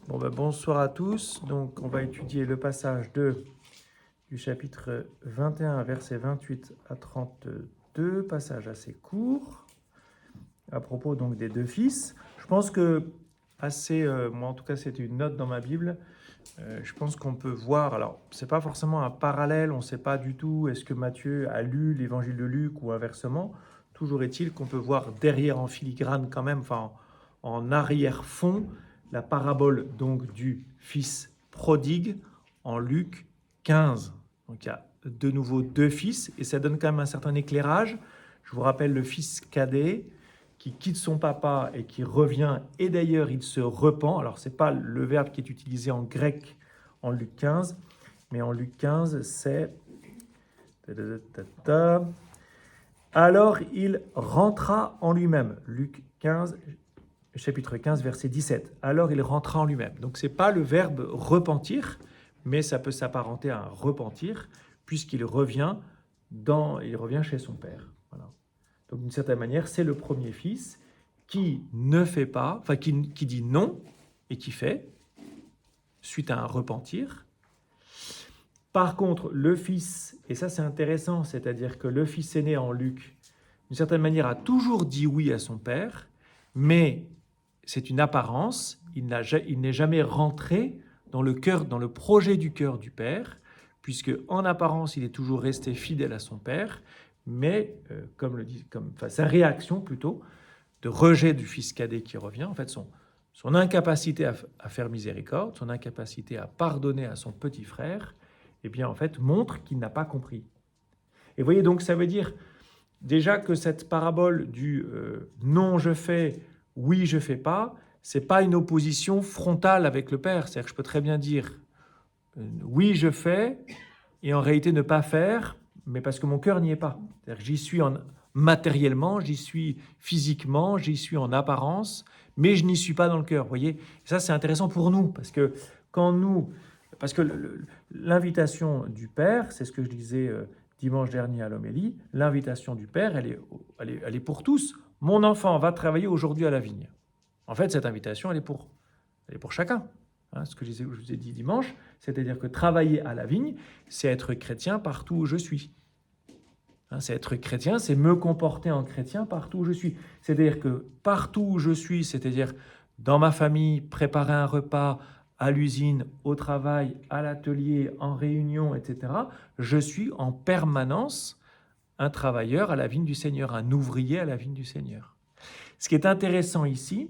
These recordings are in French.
Bonsoir à tous. Donc, on va étudier le passage du chapitre 21, versets 28 à 32, passage assez court, à propos donc des deux fils. Je pense que, moi en tout cas, c'était une note dans ma Bible. Je pense qu'on peut voir, alors, c'est pas forcément un parallèle, on ne sait pas du tout, est-ce que Matthieu a lu l'évangile de Luc ou inversement. Toujours est-il qu'on peut voir derrière en filigrane quand même, enfin en arrière-fond, la parabole donc du fils prodigue en Luc 15. Donc il y a de nouveau deux fils et ça donne quand même un certain éclairage. Je vous rappelle le fils cadet qui quitte son papa et qui revient, et d'ailleurs il se repent. Alors c'est pas le verbe qui est utilisé en grec en Luc 15, mais en Luc 15 c'est... Alors il rentra en lui-même. Luc 15, chapitre 15, verset 17. Alors il rentra en lui-même. Donc ce n'est pas le verbe repentir, mais ça peut s'apparenter à un repentir, puisqu'il revient, il revient chez son père. Voilà. Donc d'une certaine manière, c'est le premier fils qui ne fait pas, enfin qui dit non et qui fait, suite à un repentir. Par contre, le fils, et ça c'est intéressant, c'est-à-dire que le fils aîné en Luc, d'une certaine manière, a toujours dit oui à son père, mais c'est une apparence, il n'est jamais rentré dans le cœur, dans le projet du cœur du père, puisque en apparence, il est toujours resté fidèle à son père, mais sa réaction plutôt de rejet du fils cadet qui revient, en fait, son incapacité à faire miséricorde, son incapacité à pardonner à son petit frère, eh bien, en fait, montre qu'il n'a pas compris. Et vous voyez, donc, ça veut dire déjà que cette parabole du non, je fais, oui, je fais pas, c'est pas une opposition frontale avec le Père. C'est-à-dire que je peux très bien dire oui, je fais, et en réalité ne pas faire, mais parce que mon cœur n'y est pas. C'est-à-dire que j'y suis matériellement, j'y suis physiquement, j'y suis en apparence, mais je n'y suis pas dans le cœur. Vous voyez, et ça c'est intéressant pour nous, parce que l'invitation du Père, c'est ce que je disais dimanche dernier à l'homélie, l'invitation du Père, elle est pour tous. Mon enfant va travailler aujourd'hui à la vigne. En fait, cette invitation, elle est pour chacun. Hein, ce que je vous ai dit dimanche, c'est-à-dire que travailler à la vigne, c'est être chrétien partout où je suis. Hein, c'est être chrétien, c'est me comporter en chrétien partout où je suis. C'est-à-dire que partout où je suis, c'est-à-dire dans ma famille, préparer un repas, à l'usine, au travail, à l'atelier, en réunion, etc., je suis en permanence un travailleur à la vigne du Seigneur, un ouvrier à la vigne du Seigneur. Ce qui est intéressant ici,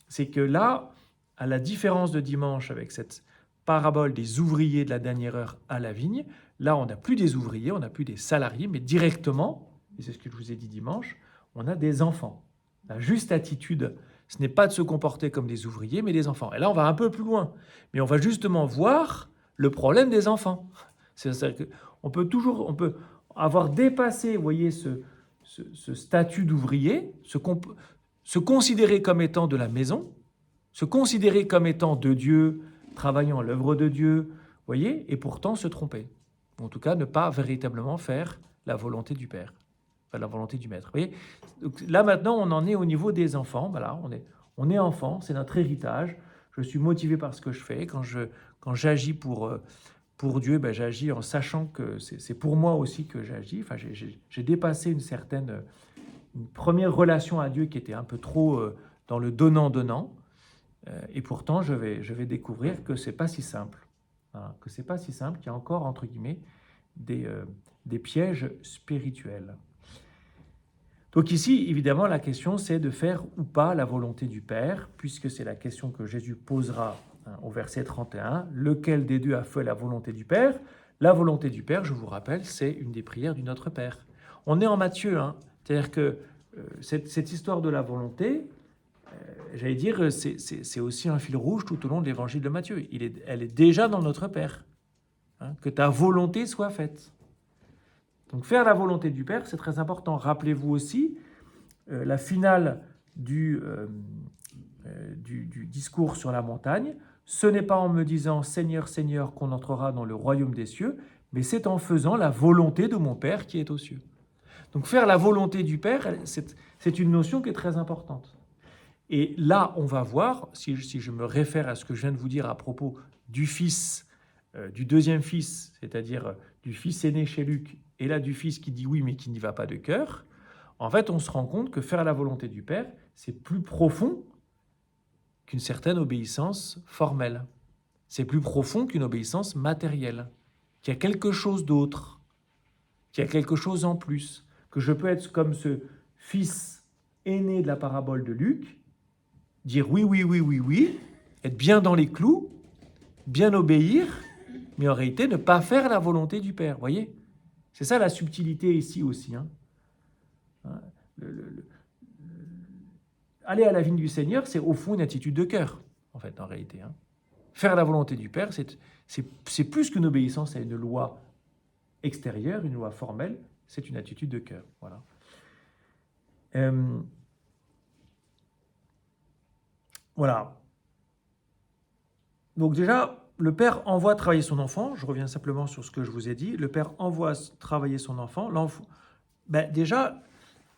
c'est que là, à la différence de dimanche avec cette parabole des ouvriers de la dernière heure à la vigne, là, on n'a plus des ouvriers, on n'a plus des salariés, mais directement, et c'est ce que je vous ai dit dimanche, on a des enfants. La juste attitude, ce n'est pas de se comporter comme des ouvriers, mais des enfants. Et là, on va un peu plus loin. Mais on va justement voir le problème des enfants. C'est-à-dire qu'on peut avoir dépassé, vous voyez, ce statut d'ouvrier, se considérer comme étant de la maison, se considérer comme étant de Dieu, travaillant l'œuvre de Dieu, voyez, et pourtant se tromper. En tout cas, ne pas véritablement faire la volonté du Père, enfin la volonté du Maître. Voyez. Donc, là, maintenant, on en est au niveau des enfants. Voilà, on est enfant, c'est notre héritage. Je suis motivé par ce que je fais. Quand j'agis pour Dieu, ben, j'agis en sachant que c'est pour moi aussi que j'agis. Enfin, j'ai dépassé une première relation à Dieu qui était un peu trop dans le donnant-donnant. Et pourtant, je vais découvrir que c'est pas si simple. Hein, que c'est pas si simple, qu'il y a encore, entre guillemets, des pièges spirituels. Donc ici, évidemment, la question, c'est de faire ou pas la volonté du Père, puisque c'est la question que Jésus posera au verset 31. Lequel des deux a fait la volonté du Père? La volonté du Père, je vous rappelle, c'est une des prières du Notre Père. On est en Matthieu, hein, c'est-à-dire que cette histoire de la volonté, j'allais dire, c'est aussi un fil rouge tout au long de l'évangile de Matthieu. Elle est déjà dans notre Père. Hein, que ta volonté soit faite. Donc faire la volonté du Père, c'est très important. Rappelez-vous aussi la finale du discours sur la montagne. Ce n'est pas en me disant « Seigneur, Seigneur » qu'on entrera dans le royaume des cieux, mais c'est en faisant la volonté de mon Père qui est aux cieux. Donc faire la volonté du Père, c'est une notion qui est très importante. Et là, on va voir, si je me réfère à ce que je viens de vous dire à propos du fils, du deuxième fils, c'est-à-dire du fils aîné chez Luc, et là du fils qui dit oui mais qui n'y va pas de cœur, en fait, on se rend compte que faire la volonté du Père, c'est plus profond qu'une certaine obéissance formelle. C'est plus profond qu'une obéissance matérielle. Qu'il y a quelque chose d'autre, qu'il y a quelque chose en plus, que je peux être comme ce fils aîné de la parabole de Luc, dire oui, oui, oui, oui, oui, être bien dans les clous, bien obéir, mais en réalité ne pas faire la volonté du Père. Vous voyez? C'est ça la subtilité ici aussi. Aller à la vigne du Seigneur, c'est au fond une attitude de cœur, en fait, en réalité. Faire la volonté du Père, c'est plus qu'une obéissance à une loi extérieure, une loi formelle, c'est une attitude de cœur. Voilà. Voilà. Donc déjà, le Père envoie travailler son enfant. Je reviens simplement sur ce que je vous ai dit. Le Père envoie travailler son enfant. Déjà,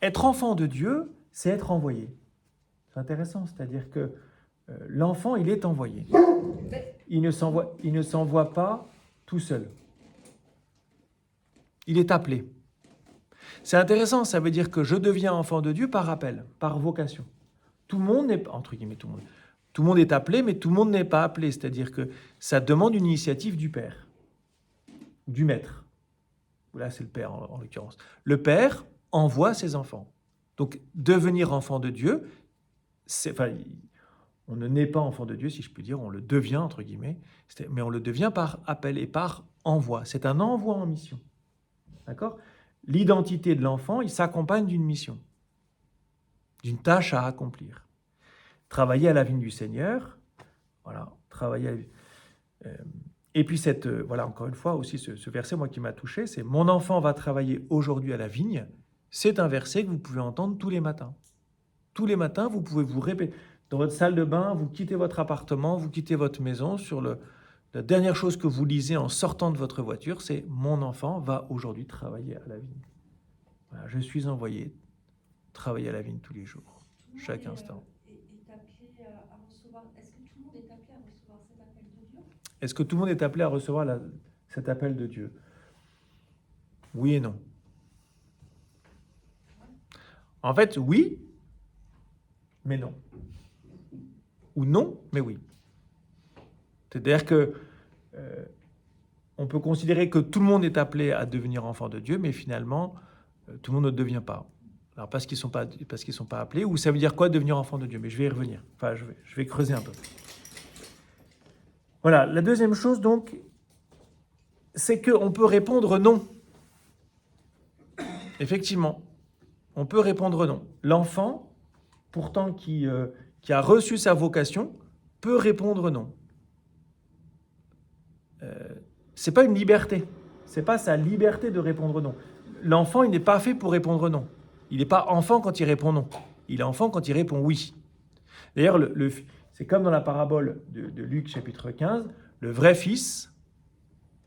être enfant de Dieu, c'est être envoyé. C'est intéressant, c'est-à-dire que l'enfant, il est envoyé. Il ne s'envoie pas tout seul. Il est appelé. C'est intéressant, ça veut dire que je deviens enfant de Dieu par appel, par vocation. Tout le monde n'est, entre guillemets, tout le monde est appelé, mais tout le monde n'est pas appelé. C'est-à-dire que ça demande une initiative du Père, du Maître. Là, c'est le Père en l'occurrence. Le Père envoie ses enfants. Donc, devenir enfant de Dieu, on ne naît pas enfant de Dieu, si je puis dire, on le devient, entre guillemets, mais on le devient par appel et par envoi. C'est un envoi en mission. D'accord ? L'identité de l'enfant, il s'accompagne d'une mission, d'une tâche à accomplir. Travailler à la vigne du Seigneur, voilà, et puis voilà, encore une fois, aussi ce verset, moi, qui m'a touché, c'est « Mon enfant va travailler aujourd'hui à la vigne ». C'est un verset que vous pouvez entendre tous les matins. Tous les matins, vous pouvez vous répéter. Dans votre salle de bain, vous quittez votre appartement, vous quittez votre maison, la dernière chose que vous lisez en sortant de votre voiture, c'est « Mon enfant va aujourd'hui travailler à la vigne ». Voilà, je suis envoyé travailler à la vigne tous les jours, chaque instant. Est-ce que tout le monde est appelé à recevoir cet appel de Dieu? Oui et non. En fait, oui, mais non. Ou non, mais oui. C'est-à-dire que on peut considérer que tout le monde est appelé à devenir enfant de Dieu, mais finalement, tout le monde ne devient pas. Alors parce qu'ils sont pas appelés, ou ça veut dire quoi devenir enfant de Dieu? Mais je vais y revenir. Enfin, je vais creuser un peu. Voilà. La deuxième chose, donc, c'est qu'on peut répondre non. Effectivement, on peut répondre non. L'enfant, pourtant qui a reçu sa vocation, peut répondre non. C'est pas une liberté. C'est pas sa liberté de répondre non. L'enfant, il n'est pas fait pour répondre non. Il n'est pas enfant quand il répond non. Il est enfant quand il répond oui. D'ailleurs, c'est comme dans la parabole de Luc chapitre 15, le vrai fils,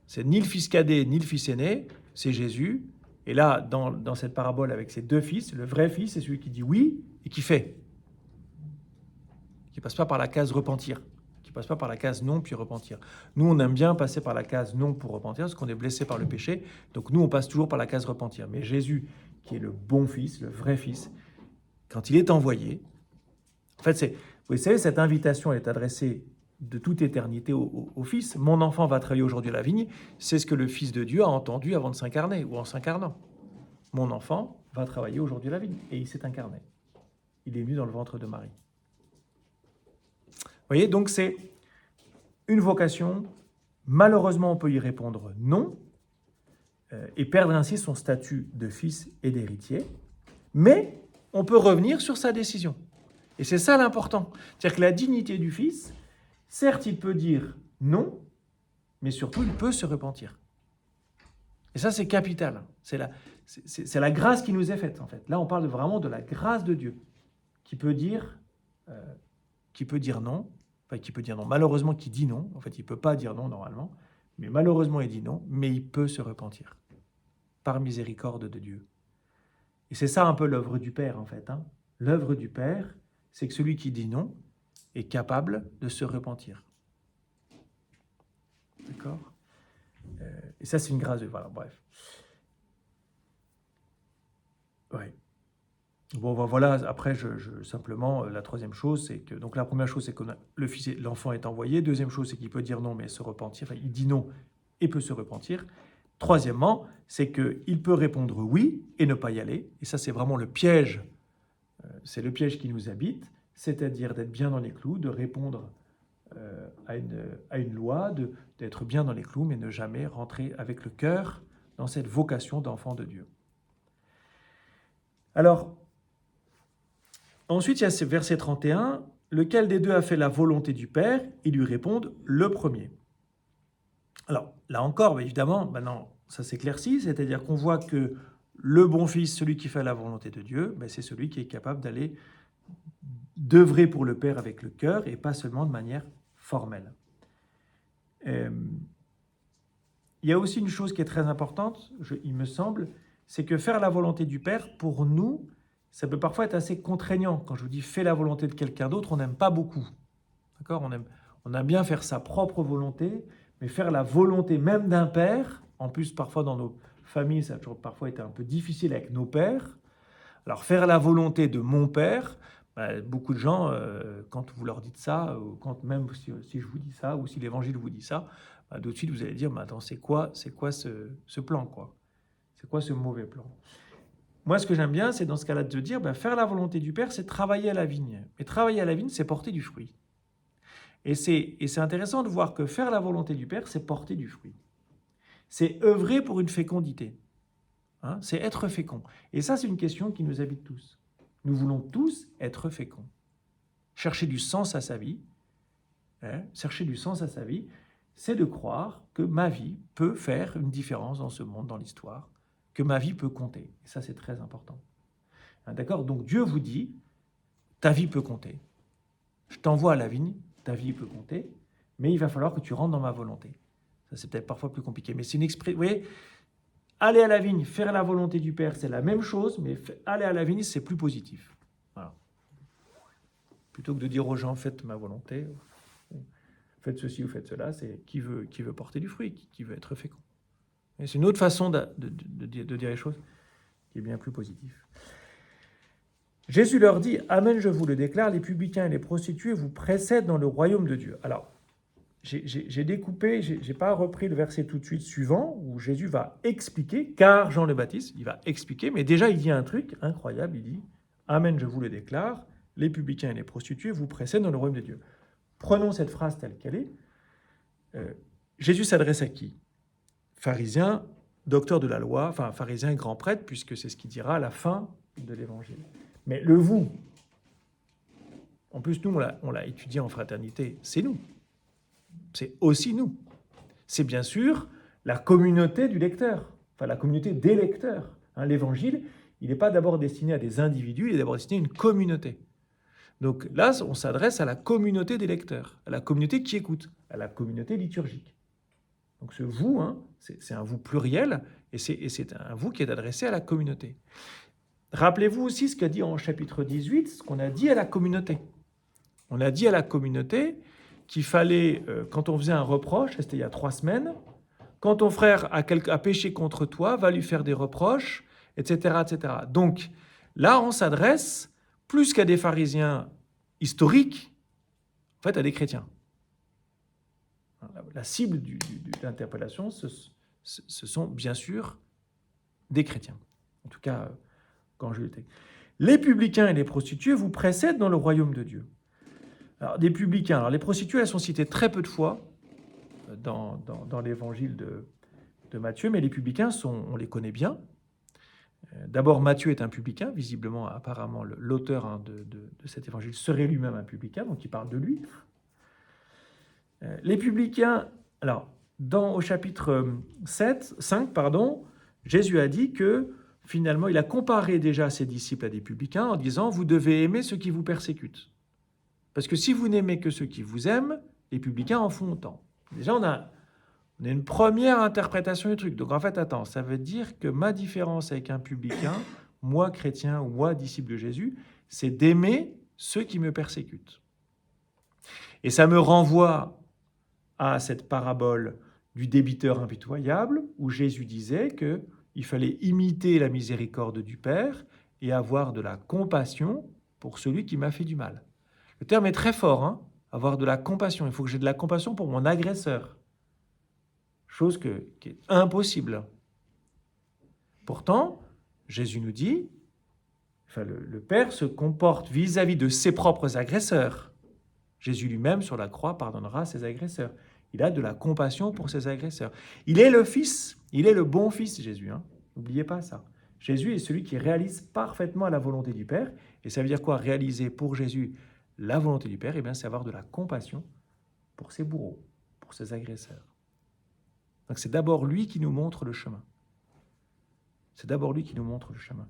c'est ni le fils cadet ni le fils aîné, c'est Jésus. Et là, dans cette parabole avec ses deux fils, le vrai fils, c'est celui qui dit oui et qui fait. Qui ne passe pas par la case repentir. Qui ne passe pas par la case non puis repentir. Nous, on aime bien passer par la case non pour repentir parce qu'on est blessé par le péché. Donc nous, on passe toujours par la case repentir. Mais Jésus, qui est le bon fils, le vrai fils, quand il est envoyé, en fait, vous savez, cette invitation, elle est adressée de toute éternité au Fils. Mon enfant va travailler aujourd'hui à la vigne. C'est ce que le Fils de Dieu a entendu avant de s'incarner ou en s'incarnant. Mon enfant va travailler aujourd'hui à la vigne. Et il s'est incarné. Il est venu dans le ventre de Marie. Vous voyez, donc c'est une vocation. Malheureusement, on peut y répondre non et perdre ainsi son statut de fils et d'héritier. Mais on peut revenir sur sa décision. Et c'est ça l'important. C'est-à-dire que la dignité du fils, certes, il peut dire non, mais surtout, il peut se repentir. Et ça, c'est capital. C'est la grâce qui nous est faite, en fait. Là, on parle vraiment de la grâce de Dieu, qui peut dire non, enfin, qui peut dire non. Malheureusement, qui dit non. En fait, il ne peut pas dire non, normalement. Mais malheureusement, il dit non, mais il peut se repentir. Par miséricorde de Dieu. Et c'est ça un peu l'œuvre du Père, en fait. L'œuvre du Père, c'est que celui qui dit non est capable de se repentir. D'accord ? Et ça, c'est une grâce de... Voilà, bref. Ouais. Bon, voilà, après, simplement, la troisième chose, c'est que... Donc, la première chose, c'est que l'enfant est envoyé. Deuxième chose, c'est qu'il peut dire non, mais se repentir. Enfin, il dit non et peut se repentir. Troisièmement, c'est qu'il peut répondre oui et ne pas y aller. Et ça, c'est vraiment le piège. C'est le piège qui nous habite, c'est-à-dire d'être bien dans les clous, de répondre à une loi, d'être bien dans les clous, mais ne jamais rentrer avec le cœur dans cette vocation d'enfant de Dieu. Alors, ensuite, il y a ce verset 31, « Lequel des deux a fait la volonté du Père ?» Ils lui répondent, « Le premier. » Alors, là encore, évidemment, maintenant, ça s'éclaircit, c'est-à-dire qu'on voit que le bon fils, celui qui fait la volonté de Dieu, c'est celui qui est capable d'œuvrer pour le Père avec le cœur et pas seulement de manière formelle. Il y a aussi une chose qui est très importante, il me semble, c'est que faire la volonté du Père, pour nous, ça peut parfois être assez contraignant. Quand je vous dis « fais la volonté de quelqu'un d'autre », on n'aime pas beaucoup. D'accord ? On aime bien faire sa propre volonté, mais faire la volonté même d'un père, en plus parfois dans nos familles, ça a toujours parfois été un peu difficile avec nos pères. Alors faire la volonté de mon père, beaucoup de gens, quand vous leur dites ça, ou quand même si je vous dis ça, ou si l'Évangile vous dit ça, tout de suite vous allez dire, mais attends, c'est quoi ce plan, quoi ? C'est quoi ce mauvais plan ? Moi, ce que j'aime bien, c'est dans ce cas-là de dire, faire la volonté du Père, c'est travailler à la vigne. Et travailler à la vigne, c'est porter du fruit. Et c'est intéressant de voir que faire la volonté du Père, c'est porter du fruit. C'est œuvrer pour une fécondité. Hein, c'est être fécond. Et ça, c'est une question qui nous habite tous. Nous voulons tous être féconds. Chercher du sens à sa vie, chercher du sens à sa vie, c'est de croire que ma vie peut faire une différence dans ce monde, dans l'histoire, que ma vie peut compter. Et ça, c'est très important. Hein, d'accord ? Donc Dieu vous dit, ta vie peut compter. Je t'envoie à la vigne, ta vie peut compter, mais il va falloir que tu rentres dans ma volonté. Ça, c'est peut-être parfois plus compliqué, mais c'est une expression. Vous voyez, aller à la vigne, faire la volonté du Père, c'est la même chose, mais aller à la vigne, c'est plus positif. Voilà. Plutôt que de dire aux gens, faites ma volonté, faites ceci ou faites cela, c'est qui veut porter du fruit, qui veut être fécond. Et c'est une autre façon de dire les choses qui est bien plus positive. Jésus leur dit, « Amen, je vous le déclare, les publicains et les prostituées vous précèdent dans le royaume de Dieu. » Alors, j'ai découpé, j'ai pas repris le verset tout de suite suivant, où Jésus va expliquer, car Jean le Baptiste, il va expliquer, mais déjà il dit un truc incroyable, il dit, « Amen, je vous le déclare, les publicains et les prostituées vous précèdent dans le royaume de Dieu. » Prenons cette phrase telle qu'elle est. Jésus s'adresse à qui ? Pharisiens, docteurs de la loi, enfin pharisiens et grands prêtres, puisque c'est ce qu'il dira à la fin de l'évangile. Mais le vous, en plus nous on l'a étudié en fraternité, c'est nous. C'est aussi nous. C'est bien sûr la communauté du lecteur, enfin la communauté des lecteurs. Hein, l'évangile, il n'est pas d'abord destiné à des individus, il est d'abord destiné à une communauté. Donc là, on s'adresse à la communauté des lecteurs, à la communauté qui écoute, à la communauté liturgique. Donc ce vous, c'est un vous pluriel, et c'est un vous qui est adressé à la communauté. Rappelez-vous aussi ce qu'a dit en chapitre 18, ce qu'on a dit à la communauté. On a dit à la communauté qu'il fallait, quand on faisait un reproche, c'était il y a 3 semaines, quand ton frère a péché contre toi, va lui faire des reproches, etc., etc. Donc là, on s'adresse, plus qu'à des pharisiens historiques, en fait, à des chrétiens. La cible de l'interpellation, ce sont bien sûr des chrétiens. En tout cas, quand je l'étais. Les publicains et les prostituées vous précèdent dans le royaume de Dieu. Alors, des publicains, alors les prostituées, elles sont citées très peu de fois dans l'évangile de Matthieu, mais les publicains, on les connaît bien. D'abord, Matthieu est un publicain, visiblement, apparemment, l'auteur de cet évangile serait lui-même un publicain, donc il parle de lui. Les publicains, alors, au chapitre 5, Jésus a dit que, finalement, il a comparé déjà ses disciples à des publicains en disant « Vous devez aimer ceux qui vous persécutent. Parce que si vous n'aimez que ceux qui vous aiment, les publicains en font autant. » Déjà, on a une première interprétation du truc. Donc, en fait, attends, ça veut dire que ma différence avec un publicain, moi, chrétien ou moi, disciple de Jésus, c'est d'aimer ceux qui me persécutent. Et ça me renvoie à cette parabole du débiteur impitoyable, où Jésus disait qu'il fallait imiter la miséricorde du Père et avoir de la compassion pour celui qui m'a fait du mal. Le terme est très fort, hein, avoir de la compassion. Il faut que j'ai de la compassion pour mon agresseur. Chose qui est impossible. Pourtant, Jésus nous dit, le Père se comporte vis-à-vis de ses propres agresseurs. Jésus lui-même, sur la croix, pardonnera ses agresseurs. Il a de la compassion pour ses agresseurs. Il est le Fils, il est le bon Fils, Jésus. Hein. N'oubliez pas ça. Jésus est celui qui réalise parfaitement la volonté du Père. Et ça veut dire quoi, réaliser pour Jésus la volonté du Père? Eh bien, c'est avoir de la compassion pour ses bourreaux, pour ses agresseurs. Donc c'est d'abord lui qui nous montre le chemin. C'est d'abord lui qui nous montre le chemin.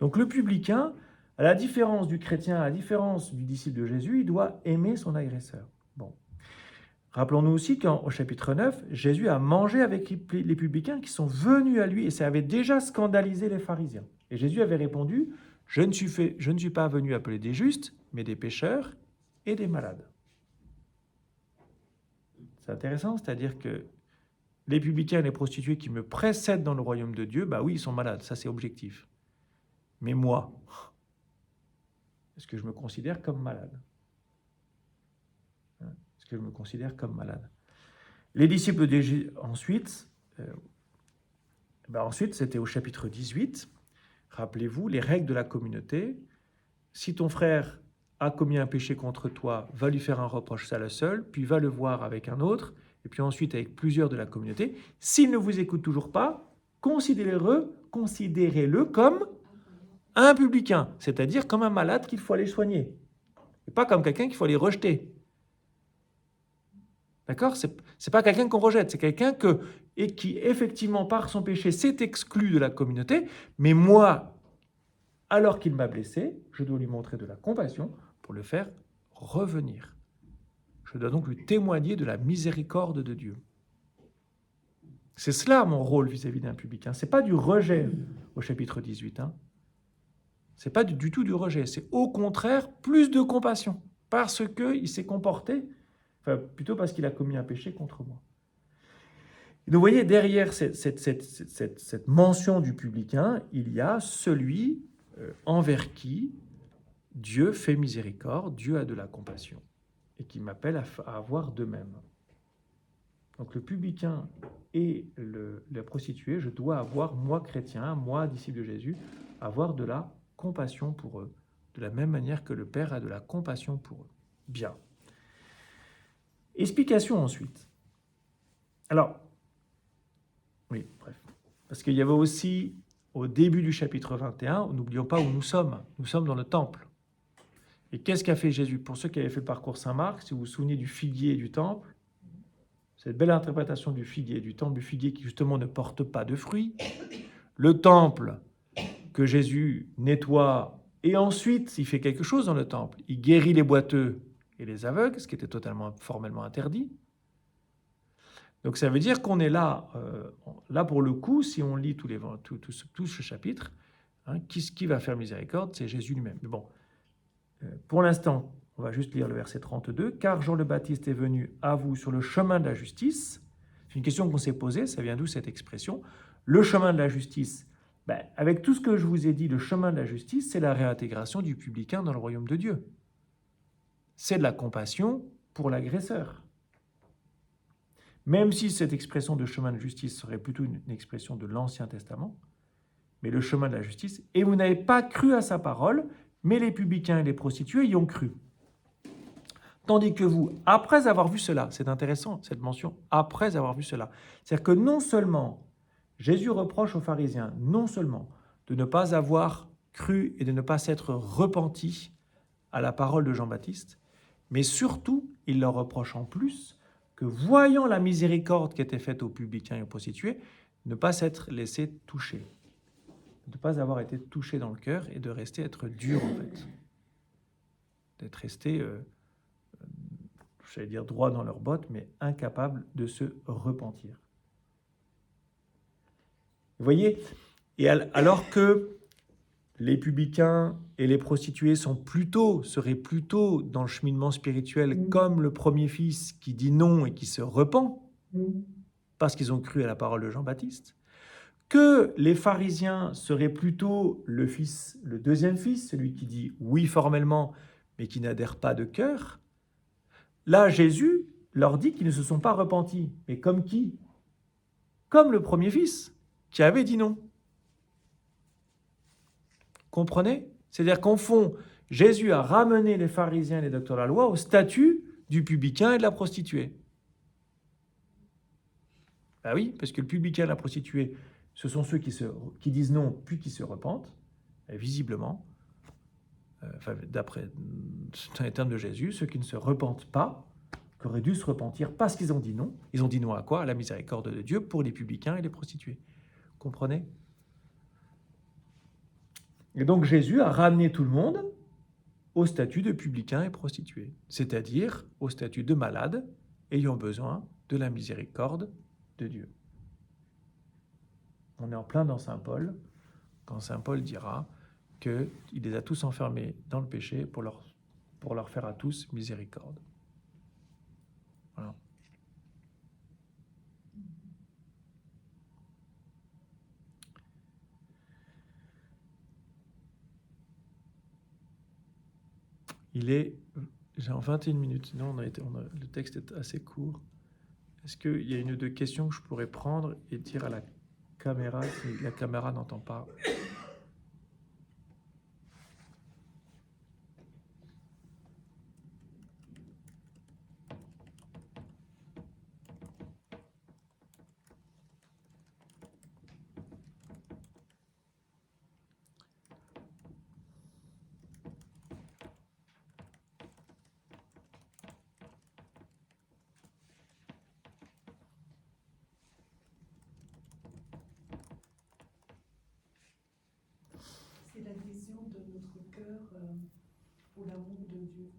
Donc le publicain, à la différence du chrétien, à la différence du disciple de Jésus, il doit aimer son agresseur. Bon. Rappelons-nous aussi qu'au chapitre 9, Jésus a mangé avec les publicains qui sont venus à lui et ça avait déjà scandalisé les pharisiens. Et Jésus avait répondu, je ne suis pas venu appeler des justes, mais des pécheurs et des malades. C'est intéressant, c'est-à-dire que les publicains et les prostituées qui me précèdent dans le royaume de Dieu, bah oui, ils sont malades, ça c'est objectif. Mais moi, est-ce que je me considère comme malade? Est-ce que je me considère comme malade? Les disciples de Jésus, ensuite, c'était au chapitre 18. Rappelez-vous, les règles de la communauté. Si ton frère a commis un péché contre toi, va lui faire un reproche, ça le seul, puis va le voir avec un autre, et puis ensuite avec plusieurs de la communauté. S'il ne vous écoute toujours pas, considérez-le comme un publicain, c'est-à-dire comme un malade qu'il faut aller soigner, et pas comme quelqu'un qu'il faut aller rejeter. D'accord? C'est pas quelqu'un qu'on rejette, c'est quelqu'un qui, effectivement, par son péché, s'est exclu de la communauté, mais moi, alors qu'il m'a blessé, je dois lui montrer de la compassion pour le faire revenir. Je dois donc lui témoigner de la miséricorde de Dieu. C'est cela mon rôle vis-à-vis d'un publicain. Ce n'est pas du rejet au chapitre 18. Hein. Ce n'est pas du tout du rejet. C'est au contraire plus de compassion parce qu'il s'est comporté, plutôt parce qu'il a commis un péché contre moi. Et vous voyez, derrière cette mention du publicain, il y a celui envers qui Dieu fait miséricorde, Dieu a de la compassion et qui m'appelle à avoir de même. Donc le publicain et la prostituée, je dois avoir, moi chrétien, moi disciple de Jésus, avoir de la compassion pour eux, de la même manière que le Père a de la compassion pour eux. Bien. Explication ensuite. Alors, oui, bref. Parce qu'il y avait aussi, au début du chapitre 21, n'oublions pas où nous sommes. Nous sommes dans le temple. Et qu'est-ce qu'a fait Jésus? Pour ceux qui avaient fait le parcours Saint-Marc, si vous vous souvenez du figuier et du temple, cette belle interprétation du figuier, du temple du figuier qui justement ne porte pas de fruits, le temple que Jésus nettoie et ensuite il fait quelque chose dans le temple. Il guérit les boiteux et les aveugles, ce qui était totalement formellement interdit. Donc ça veut dire qu'on est là pour le coup, si on lit tout ce chapitre, hein, qui va faire miséricorde? C'est Jésus lui-même. Mais bon, pour l'instant, on va juste lire le verset 32. « Car Jean le Baptiste est venu à vous sur le chemin de la justice. » C'est une question qu'on s'est posée, ça vient d'où cette expression? Le chemin de la justice, avec tout ce que je vous ai dit, le chemin de la justice, c'est la réintégration du publicain dans le royaume de Dieu. C'est de la compassion pour l'agresseur. Même si cette expression de chemin de justice serait plutôt une expression de l'Ancien Testament, mais le chemin de la justice, et vous n'avez pas cru à sa parole, mais les publicains et les prostituées y ont cru. Tandis que vous, après avoir vu cela, c'est intéressant cette mention, après avoir vu cela, c'est-à-dire que non seulement Jésus reproche aux pharisiens, non seulement de ne pas avoir cru et de ne pas s'être repentis à la parole de Jean-Baptiste, mais surtout, il leur reproche en plus que voyant la miséricorde qui était faite aux publicains et aux prostituées, ne pas s'être laissé toucher, de ne pas avoir été touché dans le cœur et de rester être dur en fait, d'être resté j'allais dire droit dans leurs bottes, mais incapables de se repentir. Vous voyez? Et alors que les publicains et les prostituées seraient plutôt dans le cheminement spirituel comme le premier fils qui dit non et qui se repent parce qu'ils ont cru à la parole de Jean-Baptiste, que les pharisiens seraient plutôt le deuxième fils, celui qui dit oui formellement mais qui n'adhère pas de cœur. Là, Jésus leur dit qu'ils ne se sont pas repentis. Mais comme qui? Comme le premier fils qui avait dit non. Comprenez? C'est-à-dire qu'en fond, Jésus a ramené les pharisiens et les docteurs de la loi au statut du publicain et de la prostituée. Ah oui, parce que le publicain et la prostituée, ce sont ceux qui disent non, puis qui se repentent, et visiblement, d'après dans les termes de Jésus, ceux qui ne se repentent pas, qui auraient dû se repentir parce qu'ils ont dit non. Ils ont dit non à quoi? À la miséricorde de Dieu pour les publicains et les prostituées. Comprenez? Et donc Jésus a ramené tout le monde au statut de publicain et prostituée, c'est-à-dire au statut de malade ayant besoin de la miséricorde de Dieu. On est en plein dans Saint Paul, quand Saint Paul dira qu'il les a tous enfermés dans le péché pour leur faire à tous miséricorde. Voilà. J'ai en 21 minutes, non, le texte est assez court. Est-ce qu'il y a une ou deux questions que je pourrais prendre et dire à la caméra si la caméra n'entend pas? C'est l'adhésion de notre cœur pour l'amour de Dieu.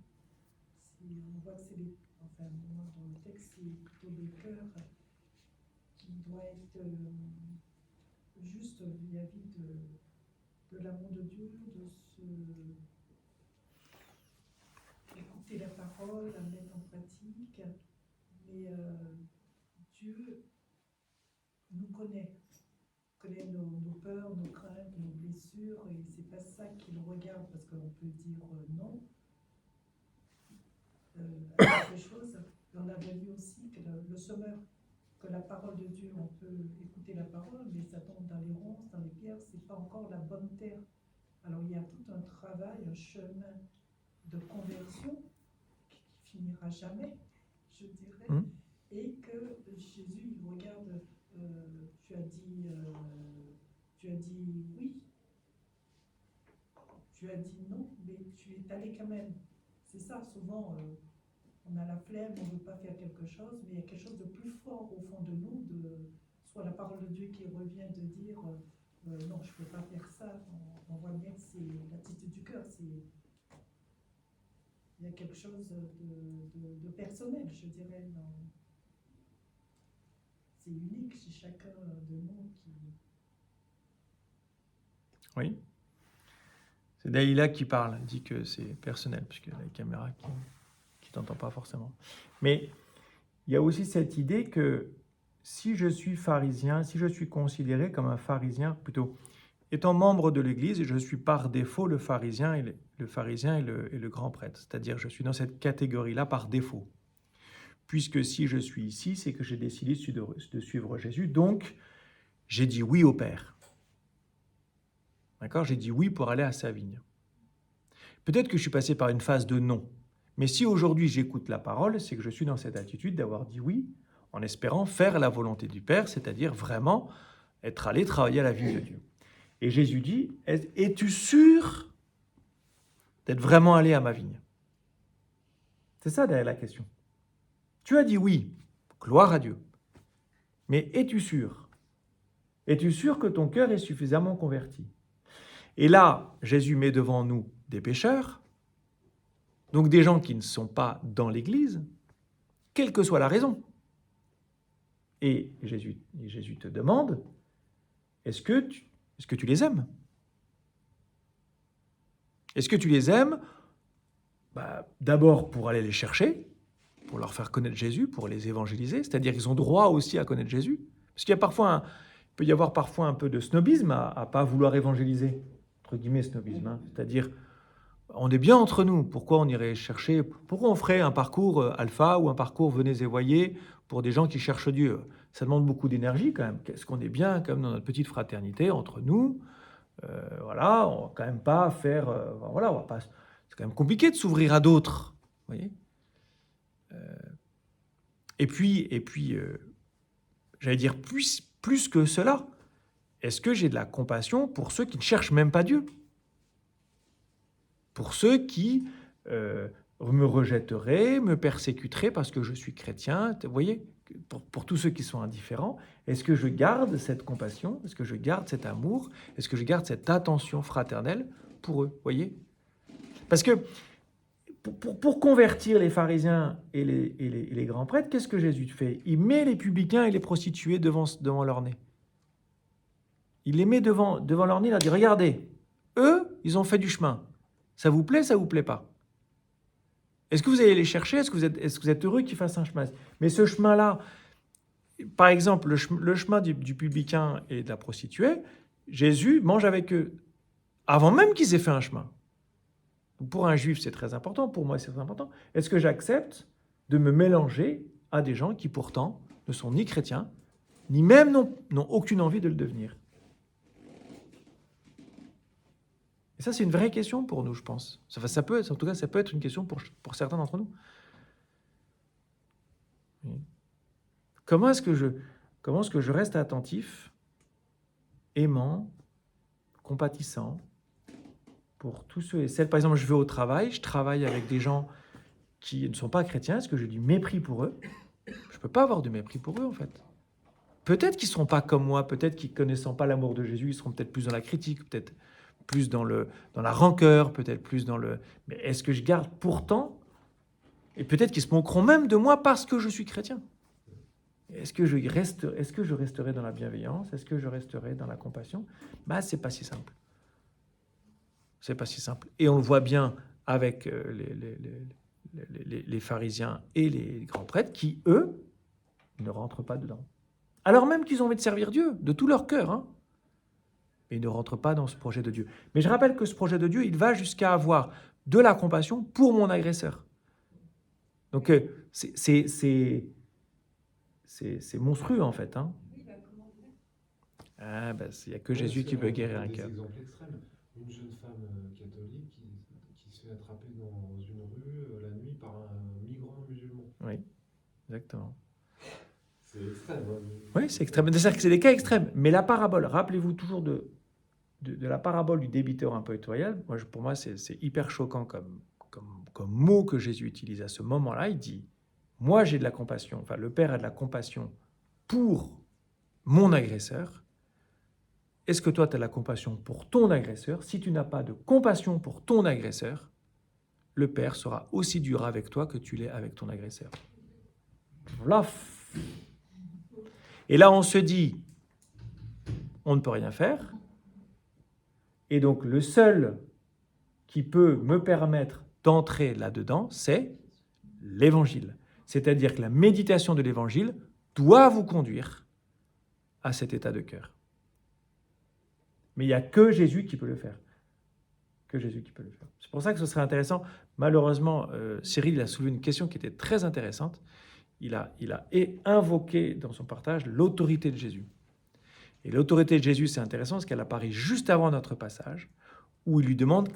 On voit que c'est moi, dans le texte, c'est plutôt le cœur qui doit être juste vis-à-vis de l'amour de Dieu, écouter la parole, la mettre en pratique. Mais Dieu nous connaît nos peurs, nos craintes, nos blessures, et c'est pas ça qu'il regarde, parce qu'on peut dire non à quelque chose. On avait vu aussi que le semeur, que la parole de Dieu, on peut écouter la parole, mais ça tombe dans les ronces, dans les pierres, c'est pas encore la bonne terre. Alors il y a tout un travail, un chemin de conversion qui finira jamais, je dirais, et que Jésus il regarde. Tu as dit oui, tu as dit non, mais tu es allé quand même. C'est ça, souvent, on a la flemme, on ne veut pas faire quelque chose, mais il y a quelque chose de plus fort au fond de nous, soit la parole de Dieu qui revient de dire non, je ne peux pas faire ça. On voit bien que c'est l'attitude du cœur, il y a quelque chose de personnel, je dirais, c'est unique chez chacun de nous qui... Oui. C'est Dalila qui parle, dit que c'est personnel, puisque la caméra qui t'entend pas forcément. Mais il y a aussi cette idée que si je suis pharisien, si je suis considéré comme un pharisien, plutôt étant membre de l'Église, je suis par défaut le pharisien et le grand prêtre. C'est-à-dire je suis dans cette catégorie-là par défaut. Puisque si je suis ici, c'est que j'ai décidé de suivre Jésus, donc j'ai dit oui au Père. D'accord? J'ai dit oui pour aller à sa vigne. Peut-être que je suis passé par une phase de non, mais si aujourd'hui j'écoute la parole, c'est que je suis dans cette attitude d'avoir dit oui, en espérant faire la volonté du Père, c'est-à-dire vraiment être allé travailler à la vigne de Dieu. Et Jésus dit, es-tu sûr d'être vraiment allé à ma vigne? C'est ça derrière la question. Tu as dit oui, gloire à Dieu. Mais es-tu sûr? Es-tu sûr que ton cœur est suffisamment converti? Et là, Jésus met devant nous des pécheurs, donc des gens qui ne sont pas dans l'Église, quelle que soit la raison. Et Jésus te demande, est-ce que tu les aimes? Est-ce que tu les aimes? D'abord pour aller les chercher, pour leur faire connaître Jésus, pour les évangéliser, c'est-à-dire qu'ils ont droit aussi à connaître Jésus. Parce qu'il y a parfois il peut y avoir parfois un peu de snobisme à ne pas vouloir évangéliser, entre guillemets snobisme, hein. C'est-à-dire, on est bien entre nous, pourquoi on irait chercher, pourquoi on ferait un parcours alpha ou un parcours venez et voyez pour des gens qui cherchent Dieu? Ça demande beaucoup d'énergie quand même. Qu'est-ce qu'on est bien quand même dans notre petite fraternité entre nous, voilà, on va quand même pas faire, voilà, on va pas, c'est quand même compliqué de s'ouvrir à d'autres, vous voyez. Et puis, j'allais dire plus que cela, est-ce que j'ai de la compassion pour ceux qui ne cherchent même pas Dieu? Pour ceux qui me rejetteraient, me persécuteraient parce que je suis chrétien, vous voyez, pour tous ceux qui sont indifférents, est-ce que je garde cette compassion? Est-ce que je garde cet amour? Est-ce que je garde cette attention fraternelle pour eux, vous voyez? Parce que pour convertir les pharisiens et les grands prêtres, qu'est-ce que Jésus fait? Il met les publicains et les prostituées devant leur nez. Il les met devant leur nez, il leur dit, regardez, eux, ils ont fait du chemin. Ça vous plaît pas? Est-ce que vous allez les chercher? Est-ce que vous êtes heureux qu'ils fassent un chemin? Mais ce chemin-là, par exemple, le chemin du publicain et de la prostituée, Jésus mange avec eux avant même qu'ils aient fait un chemin. Pour un juif, c'est très important. Pour moi, c'est très important. Est-ce que j'accepte de me mélanger à des gens qui pourtant ne sont ni chrétiens, ni même n'ont aucune envie de le devenir? Et ça, c'est une vraie question pour nous, je pense. Ça peut être une question pour certains d'entre nous. Comment est-ce que je reste attentif, aimant, compatissant pour tous ceux et celles? Par exemple, je vais au travail, je travaille avec des gens qui ne sont pas chrétiens. Est-ce que j'ai du mépris pour eux? Je ne peux pas avoir de mépris pour eux, en fait. Peut-être qu'ils ne seront pas comme moi, peut-être qu'ils ne connaissant pas l'amour de Jésus, ils seront peut-être plus dans la critique, peut-être plus dans la rancœur, peut-être plus dans le... Mais est-ce que je garde pourtant... Et peut-être qu'ils se moqueront même de moi parce que je suis chrétien. Est-ce que je resterai dans la bienveillance? Est-ce que je resterai dans la compassion? C'est pas si simple. C'est pas si simple. Et on le voit bien avec les pharisiens et les grands prêtres qui, eux, ne rentrent pas dedans. Alors même qu'ils ont envie de servir Dieu, de tout leur cœur, hein. Mais ils ne rentrent pas dans ce projet de Dieu. Mais je rappelle que ce projet de Dieu, il va jusqu'à avoir de la compassion pour mon agresseur. Donc, c'est monstrueux, en fait, hein. Il n'y a que Jésus qui peut guérir un cœur. Des exemples extrêmes. Une jeune femme catholique qui se fait attraper dans une rue la nuit par un migrant musulman. Oui, exactement. C'est extrême. Hein. Oui, c'est extrême. C'est-à-dire que c'est des cas extrêmes. Mais la parabole, rappelez-vous toujours de la parabole du débiteur impétueux. Pour moi, c'est hyper choquant comme mot que Jésus utilise à ce moment-là. Il dit, moi j'ai de la compassion, enfin le Père a de la compassion pour mon agresseur. Est-ce que toi tu as de la compassion pour ton agresseur? Si tu n'as pas de compassion pour ton agresseur, le Père sera aussi dur avec toi que tu l'es avec ton agresseur. Voilà. Et là on se dit, on ne peut rien faire. Et donc, le seul qui peut me permettre d'entrer là-dedans, c'est l'Évangile. C'est-à-dire que la méditation de l'Évangile doit vous conduire à cet état de cœur. Mais il n'y a que Jésus qui peut le faire. Que Jésus qui peut le faire. C'est pour ça que ce serait intéressant. Malheureusement, Cyril a soulevé une question qui était très intéressante. Il a invoqué dans son partage l'autorité de Jésus. Et l'autorité de Jésus, c'est intéressant parce qu'elle apparaît juste avant notre passage, où il lui demande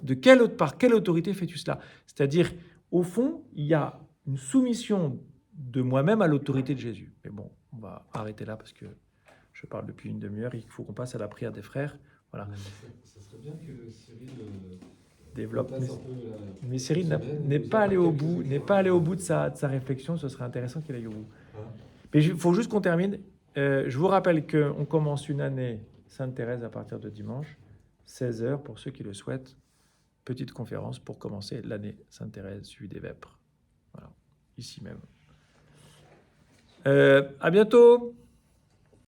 par quelle autorité fais-tu cela? C'est-à-dire, au fond, il y a une soumission de moi-même à l'autorité de Jésus. Mais bon, on va arrêter là parce que je parle depuis une demi-heure, il faut qu'on passe à la prière des frères. Voilà. Ça serait bien que Cyril développe. Mais Cyril n'est pas allé au bout, de sa réflexion, ce serait intéressant qu'il aille au bout. Mais il faut juste qu'on termine. Je vous rappelle qu'on commence une année Sainte-Thérèse à partir de dimanche, 16h pour ceux qui le souhaitent. Petite conférence pour commencer l'année Sainte-Thérèse suivie des Vêpres. Voilà, ici même. À bientôt.